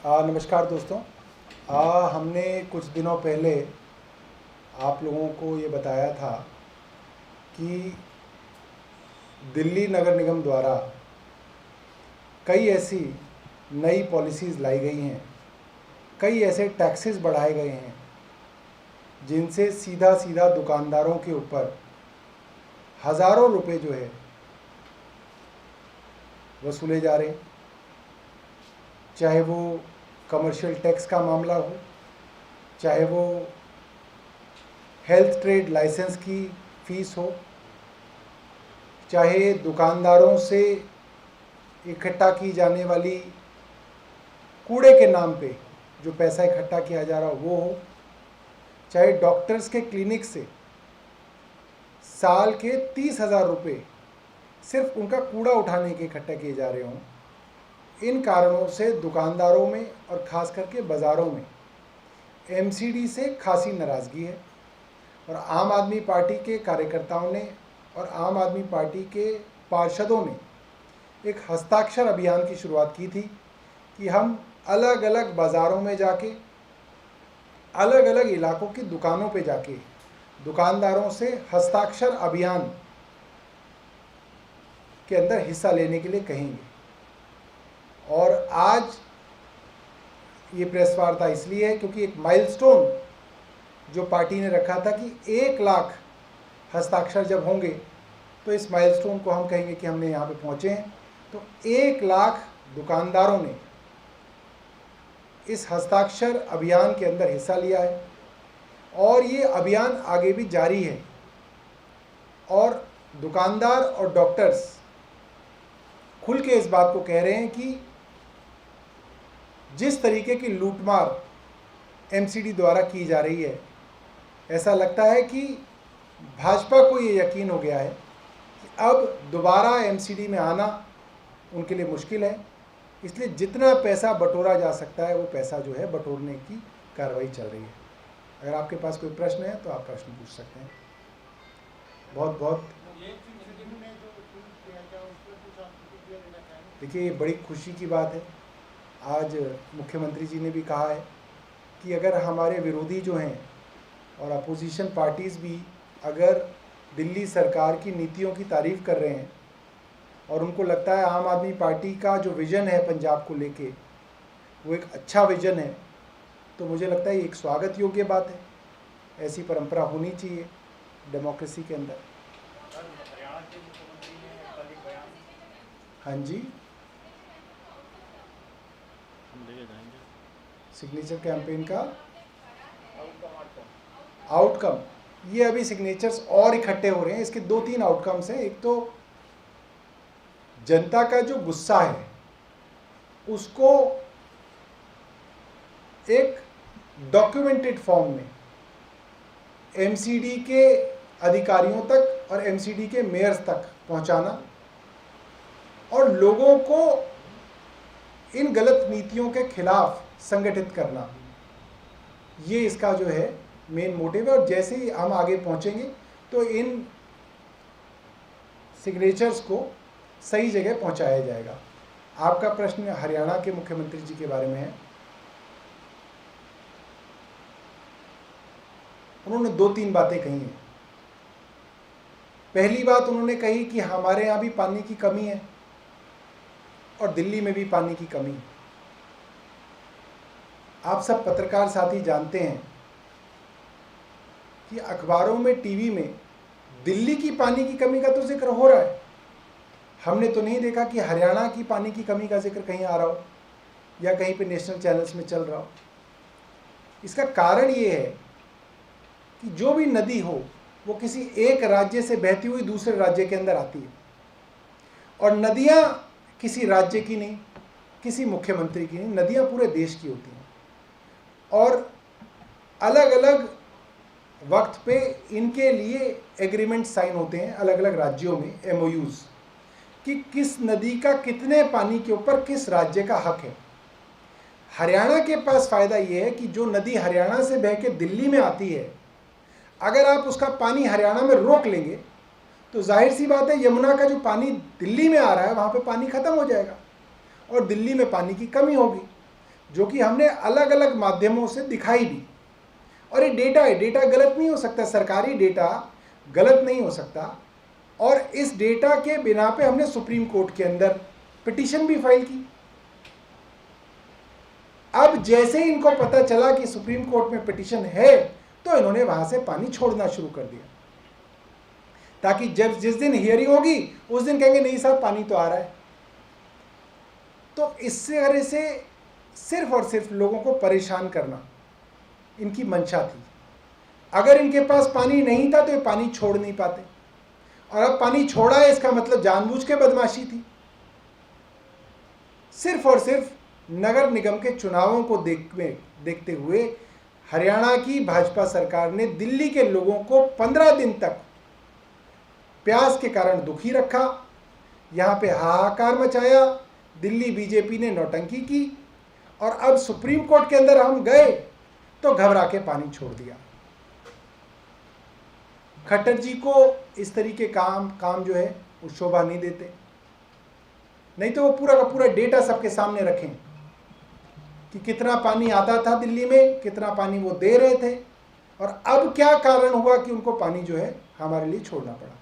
नमस्कार दोस्तों। हमने कुछ दिनों पहले आप लोगों को ये बताया था कि दिल्ली नगर निगम द्वारा कई ऐसी नई पॉलिसीज़ लाई गई हैं, कई ऐसे टैक्सेस बढ़ाए गए हैं जिनसे सीधा सीधा दुकानदारों के ऊपर हज़ारों रुपए जो है वसूले जा रहे हैं। चाहे वो कमर्शियल टैक्स का मामला हो, चाहे वो हेल्थ ट्रेड लाइसेंस की फ़ीस हो, चाहे दुकानदारों से इकट्ठा की जाने वाली कूड़े के नाम पे जो पैसा इकट्ठा किया जा रहा हो वो हो, चाहे डॉक्टर्स के क्लिनिक से साल के 30,000 रुपये सिर्फ उनका कूड़ा उठाने के इकट्ठा किए जा रहे हों। इन कारणों से दुकानदारों में और ख़ास करके बाज़ारों में एमसीडी से खासी नाराज़गी है और आम आदमी पार्टी के कार्यकर्ताओं ने और आम आदमी पार्टी के पार्षदों ने एक हस्ताक्षर अभियान की शुरुआत की थी कि हम अलग अलग बाज़ारों में जाके अलग अलग इलाकों की दुकानों पे जाके दुकानदारों से हस्ताक्षर अभियान के अंदर हिस्सा लेने के लिए कहेंगे। और आज ये प्रेस वार्ता इसलिए है क्योंकि एक माइलस्टोन जो पार्टी ने रखा था कि 1 लाख हस्ताक्षर जब होंगे तो इस माइलस्टोन को हम कहेंगे कि हमने यहाँ पे पहुँचे हैं। तो 1 लाख दुकानदारों ने इस हस्ताक्षर अभियान के अंदर हिस्सा लिया है और ये अभियान आगे भी जारी है। और दुकानदार और डॉक्टर्स खुल के इस बात को कह रहे हैं कि जिस तरीके की लूटमार एमसीडी द्वारा की जा रही है, ऐसा लगता है कि भाजपा को ये यकीन हो गया है कि अब दोबारा एमसीडी में आना उनके लिए मुश्किल है, इसलिए जितना पैसा बटोरा जा सकता है वो पैसा जो है बटोरने की कार्रवाई चल रही है। अगर आपके पास कोई प्रश्न है तो आप प्रश्न पूछ सकते हैं। बहुत बहुत देखिए, ये बड़ी खुशी की बात है। आज मुख्यमंत्री जी ने भी कहा है कि अगर हमारे विरोधी जो हैं और अपोजिशन पार्टीज़ भी अगर दिल्ली सरकार की नीतियों की तारीफ़ कर रहे हैं और उनको लगता है आम आदमी पार्टी का जो विज़न है पंजाब को लेके वो एक अच्छा विज़न है, तो मुझे लगता है ये एक स्वागत योग्य बात है। ऐसी परंपरा होनी चाहिए डेमोक्रेसी के अंदर। हाँ जी, सिग्नेचर कैंपेन का आउटकम, ये अभी सिग्नेचर्स और इकट्ठे हो रहे हैं। इसके 2-3 आउटकम्स हैं। एक तो जनता का जो गुस्सा है उसको एक डॉक्यूमेंटेड फॉर्म में एमसीडी के अधिकारियों तक और एमसीडी के मेयर्स तक पहुंचाना और लोगों को इन गलत नीतियों के खिलाफ संगठित करना, ये इसका जो है मेन मोटिव है। और जैसे ही हम आगे पहुंचेंगे तो इन सिग्नेचर्स को सही जगह पहुंचाया जाएगा। आपका प्रश्न हरियाणा के मुख्यमंत्री जी के बारे में है। उन्होंने 2-3 बातें कही हैं। पहली बात उन्होंने कही कि हमारे यहाँ भी पानी की कमी है और दिल्ली में भी पानी की कमी है। आप सब पत्रकार साथी जानते हैं कि अखबारों में, टीवी में दिल्ली की पानी की कमी का तो जिक्र हो रहा है। हमने तो नहीं देखा कि हरियाणा की पानी की कमी का जिक्र कहीं आ रहा हो या कहीं पे नेशनल चैनल्स में चल रहा हो। इसका कारण ये है कि जो भी नदी हो वो किसी एक राज्य से बहती हुई दूसरे राज्य के अंदर आती है और नदियाँ किसी राज्य की नहीं, किसी मुख्यमंत्री की नहीं, नदियाँ पूरे देश की होती हैं और अलग अलग वक्त पे इनके लिए एग्रीमेंट साइन होते हैं अलग अलग राज्यों में, एमओयूज़, कि किस नदी का कितने पानी के ऊपर किस राज्य का हक है। हरियाणा के पास फ़ायदा ये है कि जो नदी हरियाणा से बह के दिल्ली में आती है, अगर आप उसका पानी हरियाणा में रोक लेंगे तो जाहिर सी बात है यमुना का जो पानी दिल्ली में आ रहा है वहाँ पे पानी ख़त्म हो जाएगा और दिल्ली में पानी की कमी होगी। जो कि हमने अलग अलग माध्यमों से दिखाई भी। और ये डेटा है, डेटा गलत नहीं हो सकता, सरकारी डेटा गलत नहीं हो सकता। और इस डेटा के बिना पे हमने सुप्रीम कोर्ट के अंदर पिटीशन भी फाइल की। अब जैसे ही इनको पता चला कि सुप्रीम कोर्ट में पिटीशन है, तो इन्होंने वहां से पानी छोड़ना शुरू कर दिया, ताकि जब जिस दिन हियरिंग होगी उस दिन कहेंगे नहीं साहब पानी तो आ रहा है। तो इससे तरह से सिर्फ और सिर्फ लोगों को परेशान करना इनकी मंशा थी। अगर इनके पास पानी नहीं था तो ये पानी छोड़ नहीं पाते, और अब पानी छोड़ा है इसका मतलब जानबूझ के बदमाशी थी। सिर्फ और सिर्फ नगर निगम के चुनावों को देखते हुए हरियाणा की भाजपा सरकार ने दिल्ली के लोगों को 15 दिन तक प्यास के कारण दुखी रखा, यहाँ पे हाहाकार मचाया, दिल्ली बीजेपी ने नौटंकी की, और अब सुप्रीम कोर्ट के अंदर हम गए तो घबरा के पानी छोड़ दिया। खट्टर जी को इस तरीके काम जो है वो शोभा नहीं देते, नहीं तो वो पूरा का पूरा डेटा सबके सामने रखें कि कितना पानी आता था दिल्ली में, कितना पानी वो दे रहे थे, और अब क्या कारण हुआ कि उनको पानी जो है हमारे लिए छोड़ना पड़ा।